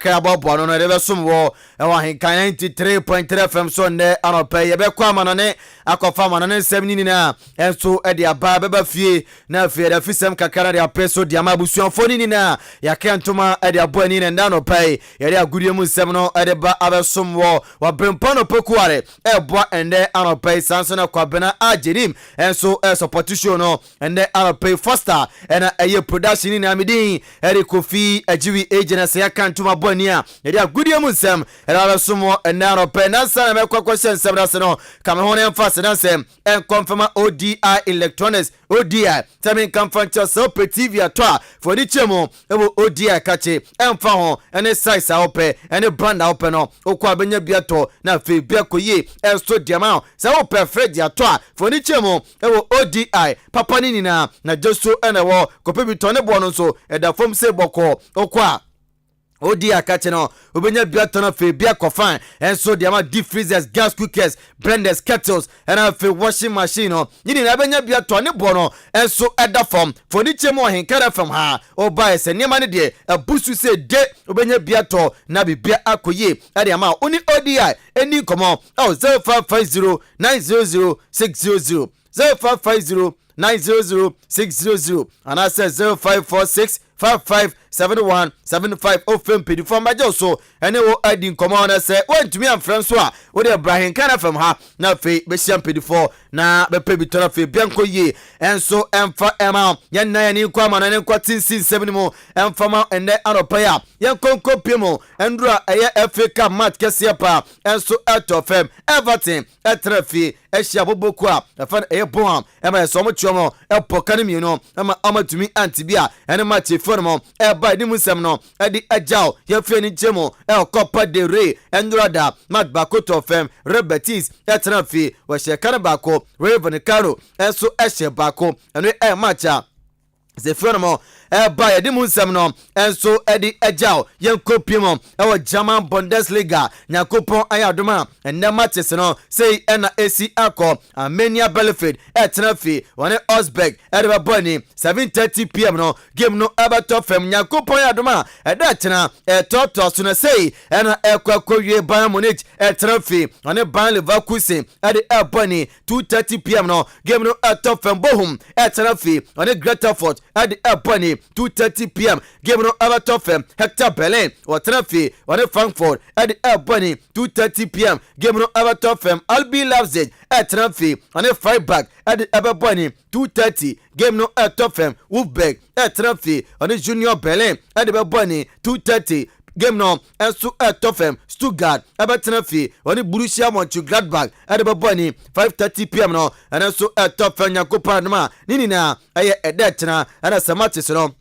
kakra bobo no de besum wo e wa henkan 93.3 FM so ne anope ye be kwa manone akofa manone nsem ni na enso e de aba beba fie na fie da fisem kakra de apreso de amabusuanfo ni na ya kentoma e de abo ni na anope ye de agudie mu nsem no e de ba abesum wo wa brempa no pekuare e boa ende anope sanso na kwabena ajerim enso e supportation no ende anope foster ena eye production ni na midin eri kofi ajiwi agency ya kantuma bonia eri agudie mu nsem era sumo enaro pe na sana me kwakwa sensem na seno kame ho ne mfa sena nsem en confirm ODI electronics ODI temi kamfancha so petit atwa for di chemo ewo ODI kache emfa ho ene size a ope ene brand a ope no okwa benya biato na fe bia koye enso diama se ope fred atwa for di chemo ewo ODI papa ni na joso ene wo kope bi to ne bo no so eda fom se boko okwa Odi akache no obenya biato na fe bia kofan enso de ama deep freezers, gas cookers, blenders, kettles and fe washing machine no yini na benya biato ne bo no enso eda form for ni chemo AHENKAN FM ha oba ese niam ne de abusu se de obenya biato na bibia akoye ade ama oni ODI eni komo 0550 900 600 0550 900 600 and I said 0546 557175 ofem pedi for majo so ene wo adin komo na se wantumi amfrem so a wo de AHENKAN FM ha na fe be siam pedi for na be pe bitora fe bianko ye enso emfa ema ye na ye ni kwa ma na ne kwa tinsin 7 mu emfa ma ene anopa ya ye konko pemo endura eye Africa match kese pa enso atofem Everton etrafi ehia boboku a afa eye bon ema so mo chuomo epokane mi no ema amatumi antibia ene match formo by the Muslim no edi ajao ye feni jemo Copa de Rey endurada mat bakoto fem rebetis etrafi wa shekana bako Raven Caro enso ehye bako eno matcha ze formo by the Muslim no enso edi ajao ye kopimo e German Bundesliga nyakopon ayadoma enne matches no say ena AC akọ Armenia Bielefeld etrafi one Osberg edeba boni 7:30 PM no game no abato fem nyakopon ayadoma eda tena toto so na say ena ekwakowie Bayern Munich etrafi one Bayern Leverkusen ede eboni 2:30 PM no game no atofem bohum etrafi one Greater Fort ede eboni 2:30 PM game no abatofem Hector Berlin or Trafi on Frankfurt at the Albany 2:30 PM game no abatofem RB Leipzig at Trafi on Freiburg at the Albany 2:30 game no atofem Wolfsburg at Trafi on Junior Berlin at the Albany 2:30 game no enso atofem Stuttgart abatrafi on Borussia Mönchengladbach at the Albany 5:30 PM no and enso atofem Yakopa ma nini na aye edetna and asamatis no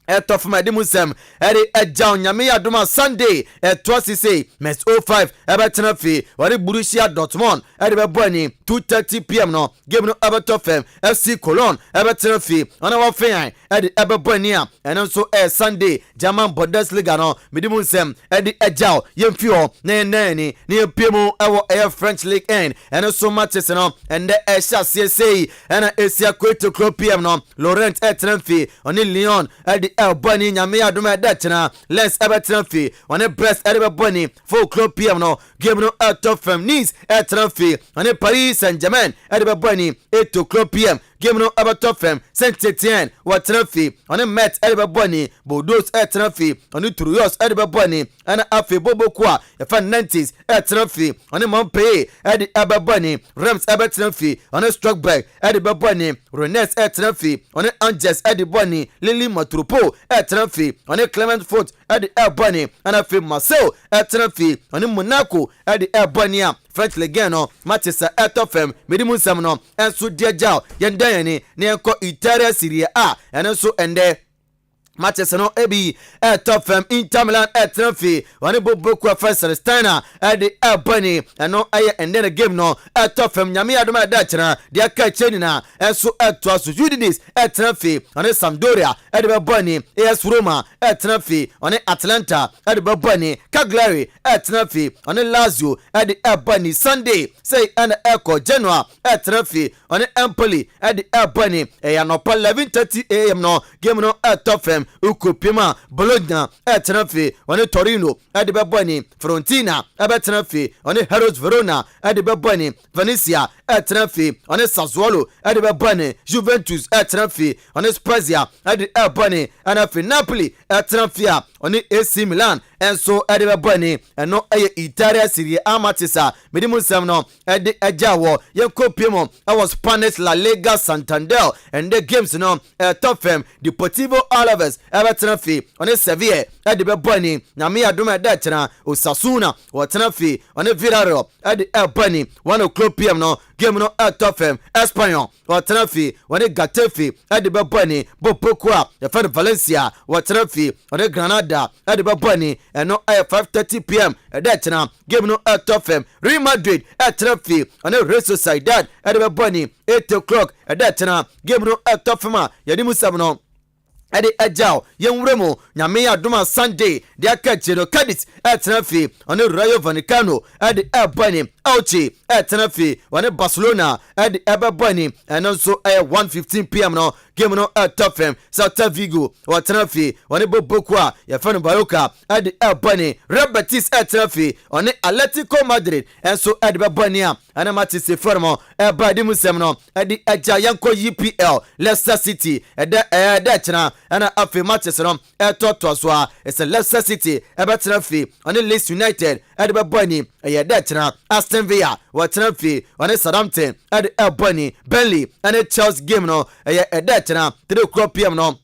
etof my dimusem eri ejaw nyame adoma Sunday etwasi say mes 05 ebetenafi wari Borussia Dortmund eri beboni 2:30 PM no game no ebetofem FC Cologne ebetenafi ona wa fan eri ebeboni a eno so Sunday German Bundesliga no midimusem eri ejaw yemfio ne ni piemu ewo French League 1 eno so matches no ende esha CSA ena Asia Queto Club PM no Laurent Etrenfi oni Lyon eri Boni nyame adoma detena Lens Everton on Brest Eribe Boni full club PM no game no atofem Nice Etrenfi on Paris Saint-Germain Eribe Boni 8 club PM game no abatofem Saint-Etienne Watrefi on Metz Eribe Boni Bordeaux Etrenfi on Toulouse Eribe Boni ana afi Bobokwa fan 90s Etrenfi on Montpellier Edi Ababoni Reims Etrenfi on Strasbourg Eribe Boni Rennes Etrenfi on Angers Edi Boni Lille Metropole Etrenfi on Clermont Foot Edi Albany and afi Marseille Etrenfi on Monaco Edi Albania French Ligue 1 matches atofem medimusam no enso diajao yendani ne enko Italia Serie A enso ende matches no ebi atofem Inter Milan etrenfi wani boboku Faisal Steiner edi Albany eno aye ende game no atofem nyame adoma dachana dia ka cheni na enso atwaso Udinese etrenfi wani Sampdoria edi Albany AS Roma etrenfi wani Atlanta edi Albany Cagliari etrenfi wani Lazio edi Albany Sunday say an echo Genoa etrenfi wani Empoli edi Albany e ya no 11:30 AM no game no atofem FM ukopima Bologna etnafi one Torino ade bebani Fiorentina ebetnafi one Hellas Verona ade bebani Venezia etnafi one Sassuolo ade bebani Juventus etnafi one Spezia ade ebani anafi Napoli etnafi one AC Milan enso ade bebani eno eye Italia Serie A matches medimu nsem no ede ejawo yenkopimo was Spanish La Liga Santander and the games no Tottenham Deportivo Alaves ebetrafi on Sevilla ede bebani na me adoma detena Osasuna watrafi on Villarreal ede ebani 1:00 PM no game no Tottenham Espanyol watrafi on Getafe ede bebani Bopokwa the Valencia watrafi on Granada ede bebani eno 5:30 PM detena game no Tottenham Real Madrid etrafi on Real Sociedad ede bebani 8:00 detena game no Tottenham yadimu sabno ade ajao yenwremo nyame adoma Sunday de akachero Cadiz etrafi on Rayo Vallecano ade ebani Elche etrafi on Barcelona ade ebani enonso 1:15 PM no game no Tottenham Celta Vigo watrafi on Bobokwa yefano Bayoka ade ebani Real Betis etrafi on Atletico Madrid enso ade bebani ana match formo ebadi musemno ade aja yanko EPL Leicester City ede chena ana afi matches no toto so a it's a Leicester City ebetrafi on Leeds United ade bebani ede chena Aston Villa watrafi on Southampton ade ebani Burnley and Chelsea game no ede chena 3:00 PM no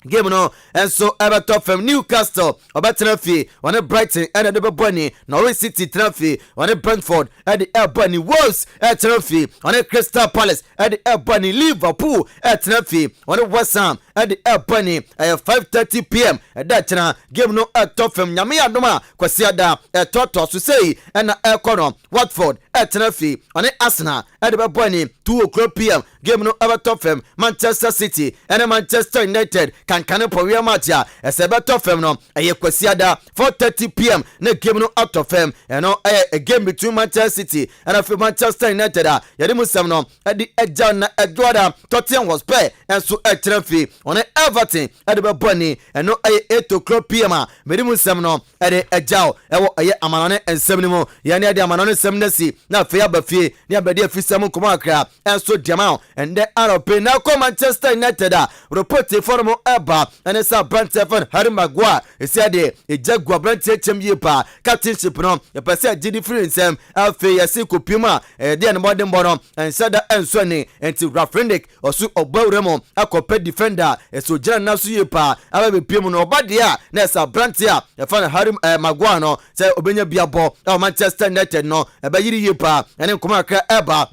game no enso Everton from Newcastle obetrafi on Brighton and the bebani Norwich City trafi on Brentford and the ebani Wolves trafi on Crystal Palace and the ebani Liverpool trafi on West Ham and the ebani 5:30 PM that game no Tottenham nyame adoma kwasiada toto so say and ekono Watford trafi on Arsenal and the bebani 2:00 PM game no Everton from Manchester City and Manchester United kankane powia match ya Everton from no kwasiada 4:30 PM na game no out of fam eno a game between Manchester City and Manchester United yadimu sam no edi eja na edwada Tottenham was pay enso trafi on Everton ade bebani eno 8:00 PM medimu sam no ede ejao ewo amanone ensem ni mo yani ade amanone sem na si na fe abafie ni abade afisam komo akra enso diamao and the Arab na ko Manchester United report formo eba and sa Brentford Harry Maguire esiade ejagwa Brentford champion pa captainship no e pese gidi free nsem afi yesi kopima de an modern bono and said enso ni enti Rafrendick osu obawremo akope defender eso jira naso yepa ababe piem no obade na sa Brentford e fa Harry Maguire no say obenya biabo Manchester United no e ba yiri yepa ene koma akra eba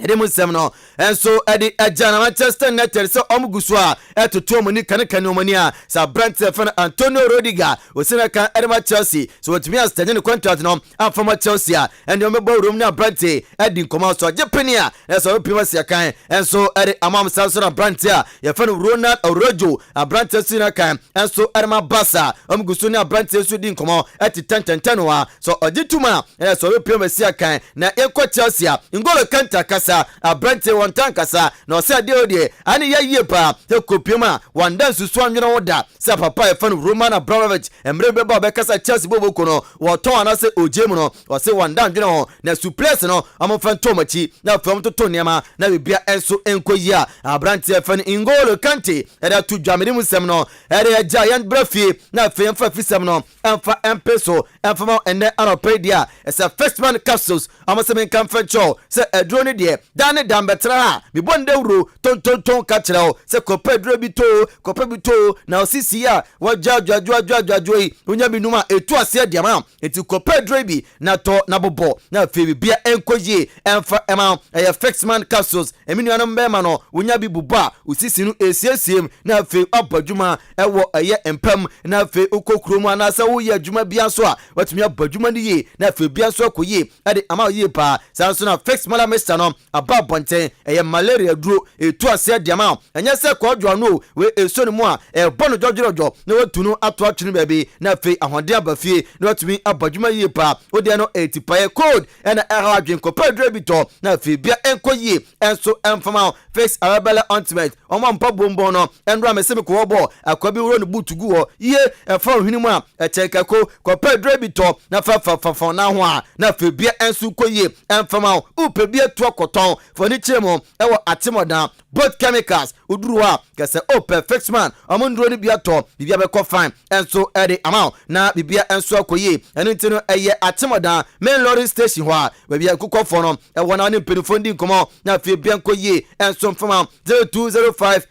edemu sem no enso edi ajana Manchester United so omugusu etoto moni kankan omoni sa Brentford Antonio Rudiger osina kan edema Chelsea so otimi astagene ne contract no afama Chelsea and omebo room na Brentford edi nkoma so jepenia so pima sia kan enso edi amam Samson Brentford ye fa Ronald Orojo Brentford sina kan enso edema Barca omugusu na Brentford so di nkoma eti 10 wa so ojituma so pima sia kan na ekwa Chelsea ngolo kanta kasa Brentford one tank kasa no say de odie ani ye pa te kopiema one dance so anwena oda say papa e fan Roman Abramovich emre beba be kasa Chelsea bobo kono wo ton anase ojemu no wo say one dance no na suplex no amofan tomachi na fam to niama na bibia enso enkoyia Brentford fan N'Golo Kante era tu dwamede musem no era giant brafi na fe emfa fisem no emfa empeso emfa ene anopedia esa first man capsules amosemen kan fancho say edro de dane dambetra mi bonde wuro ton ka kirao se kopedro bito na osisi a wajajajajajajoi onya binuma etu ase diama eti kopedro bi na to na bobo na fe bia enkoye emfa ema fixed man capsules eminu anom be ma no onya bi buba osisi nu esiesiem na fe abadwuma ewo empam na fe okokrom anasa wo ye adwuma bia so a watumi abadwuma ni ye na fe bia so akoye ade ama ye pa sanso na fixed man mister no aba bonten eye malaria duro etu ase diama enye se kwadwo no we esoni mu a bono dodrodro na watunu ato atwene baabi na fe ahode abafie na watumi abadwuma yie pa odi no etipaye code ena era adwen kopadre bito na fe bia enkoyie enso emfama face arabella ultimate omo mpa bombo no enro amesemi ko obo akwabi wuro no butugu ho ye efa ohini mu a echekako kopadre bito na fa na ho a na fe bia enso koyie emfama upe bia to koton foni chemo ewo atimodan both chemicals udruwa kese perfect man amundro ni bia to bibia be ko fine enso ede amount na bibia enso akoye eno ntino eye atimodan main lorry station ho a bibia kokofo no ewo na ne penifo ndi nkomo na fe bia nkoye enso mfama 0205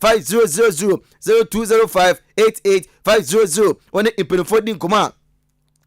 885000 0205 885000 woni penifo ndi nkomo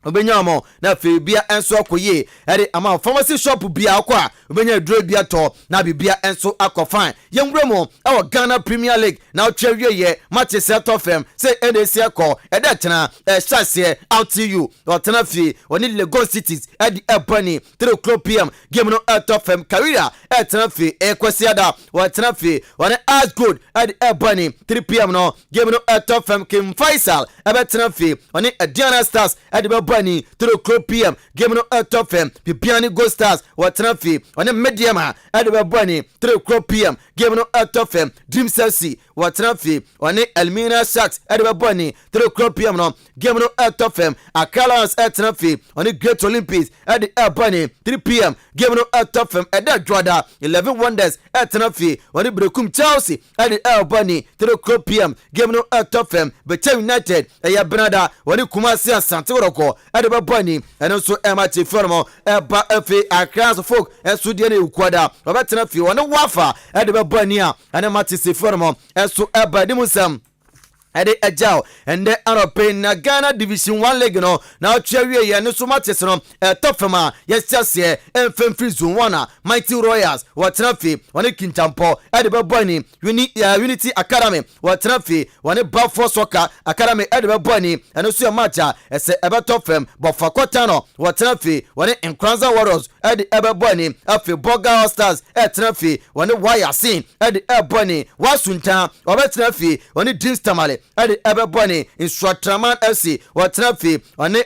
obenyamo na fe bia enso akoye ede ama pharmacy shop bia akwa obenya dro bia to na bibia enso akofan yembremo awo Ghana Premier League na otwewie ye Manchester FM say NDC akọ ede tena chase out to you otena fi oni Lagos Cities ede ebani 3 p.m. game no out FM career etena fi ekwesiada otena fi oni as good ede ebani 3 p.m. no game no out FM Kim Faisal ebe tena fi oni Diana Stars ede bani 3 p.m. game no out FM Pipiani Go Stars otena fi oni Mediama ede bani 3 p.m. game no out FM Dream Chelsea watena fi oni Elmina Sharks ede bani 3 p.m. no game no out FM Akalans etena fi oni Great Olympics ede bani 3 p.m. game no out FM ede Dwada 11 Wonders etena fi oni Brekum Chelsea ede bani 3 p.m. game no out FM Becha United eya Benada oni Kumasi Asante Woroko ede bani eno so emachi formo eba fa Akras folk enso die na ukwada obetena fi oni Wafa ede bani a ene matisi formo enso eba dimusam ede ejao ende European na Ghana Division 1 League no na otwewie ye no so matches no tofema yesiase emfem free zone 1 Mighty Royals watena fi woni Kintampo ede bani Unity Academy watena fi woni Bafo Soccer Academy ede bani eno so matcha ese ebe tofem bofa kwatano watena fi woni Nkranza Warriors ede bani afi Boga Stars etena fi woni Wayasin ede bani Wasunta obetena fi woni Dinstamale ede ebeboni Instructorman FC watena fi woni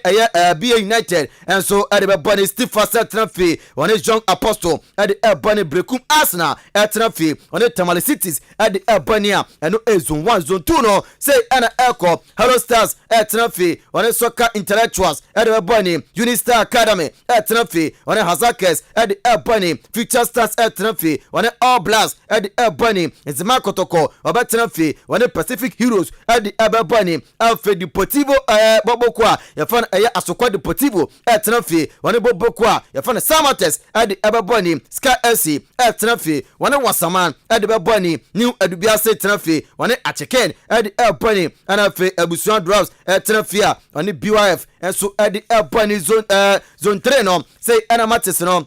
BA United enso ede bani Steve Fawcett tena fi woni Young Apostle ede bani Brekum Arsenal etena fi woni Tamale Cities ede bani a eno zone 1 zone 2 no say ana Echo Hello Stars etena fi woni Soccer Intellectuals ede bani Unistar Academy etena fi woni Hazakers ede bani Future Stars etena fi woni All Blacks ede bani Nzima Kotoko obetena fi woni Pacific Heroes ede bani Alfred Deportivo Bobokwa yafana Asokwa Deportivo etena fi woni Bobokwa yafana Samates ede bani Sky FC etena fi woni Wasaman ede bani New Edubiase etena fi woni Acheken ede bani anafe Abusuan Drops etena fi woni BYF enso ede bani zone 3 no say ana matches no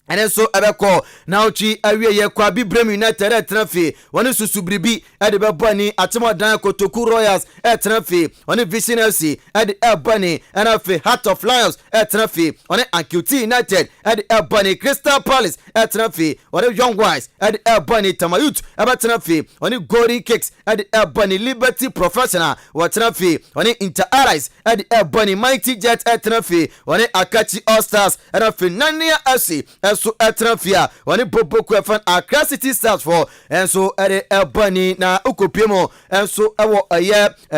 and so ebeko na uchi awie ye kwa Bibrem United etrefi woni susubribi ede bebani atimodan Kotoku Royals etrefi woni Vision FC ede ebani anafe Heart of Lions etrefi woni Ankuti United ede ebani Crystal Palace etrefi woni Young Wise ede ebani Tamayut ebetrefi woni Gori Kicks ede ebani Liberty Professional watrefi woni Inter Allies ede ebani Mighty Jet etrefi woni Akachi All Stars ede Nania FC so etrafia woni Boboku efan Accra City Stars for enso ere ebani na ukopiemo enso ewo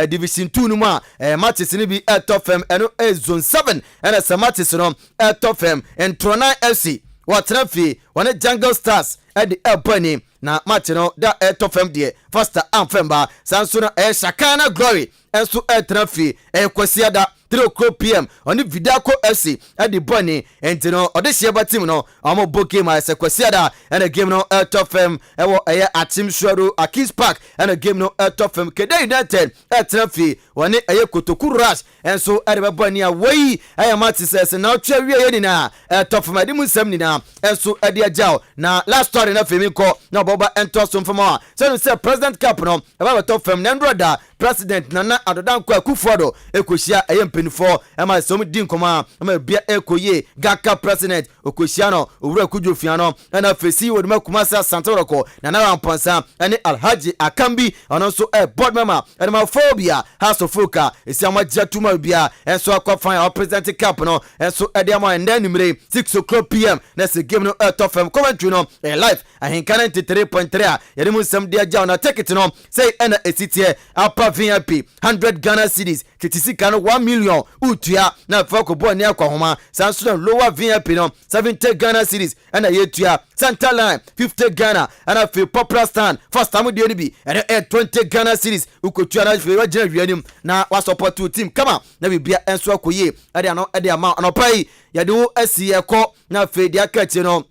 Division 2 numa matches ni bi etofem eno zone 7 ene se matches no etofem Entrona FC watrafi woni Jungle Stars ede ebani na match no da etofem de faster amfemba sanso na Shakana Glory enso etrafi kwasiada 3 p.m. on Vidaco FC at the bunny and no Odeshia team no amo boke my sequesiada and a game no top fm at Team Shoro at Kings Park and a game no top fm Keda United at Trafi one a Kotoku Rush and so at the bunny away I am at says now cherry na top of my dimusem na and so at the ajao na last story na Femiko na Boba and Tosum from more so say President Capital about top fm Nandroda President Nana Adodan Kufodo Ekushia penifo ema som din koma ema bia ekoye gaka president okosiano owura kujofiano na fesi woduma kumasa santoroko na na ramponsa ene alhaji akambi ono so board member ene ma phobia house of foka esi amagya tuma bia enso akofan president cap no enso ede ama ende numere 6 p.m. na se game no top fm Coventry no live AHENKAN933 3.3 yɛde mu nsɛm de agya na ticket no sɛ ɛna ɛsitie apa VIP 100 Ghana cedis kitisika no 1 million utua na fa ko bɔ ne akɔhoma sanso no lower VIP no 70 Ghana cedis ɛna yɛtua center line 50 Ghana ɛna fe popular stand first time de bi ɛna 20 Ghana cedis ukotua na fe wagina wianim na wa support team kama na bibia enso akoye ɛde ano ɛde ama anopai yɛde wo asi ɛkɔ na fe de akatie no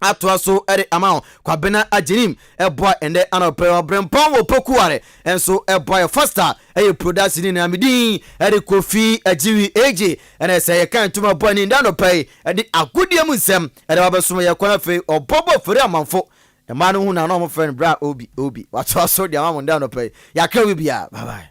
atwa so ere amount kwa bena ajinim boy ende anopɛ brempon wo pokuare enso boy faster production ni amidin ere kofi ajiwi AJ ene sɛ yɛ kan tuma boy ni ndano pɛ ede agodie mu nsɛm ere babeso yɛ kɔna fe obobo fere amanfo e ma no hu na no mo friend bra obi watwa so de amamo ndano pɛ yakra wi bia bye bye.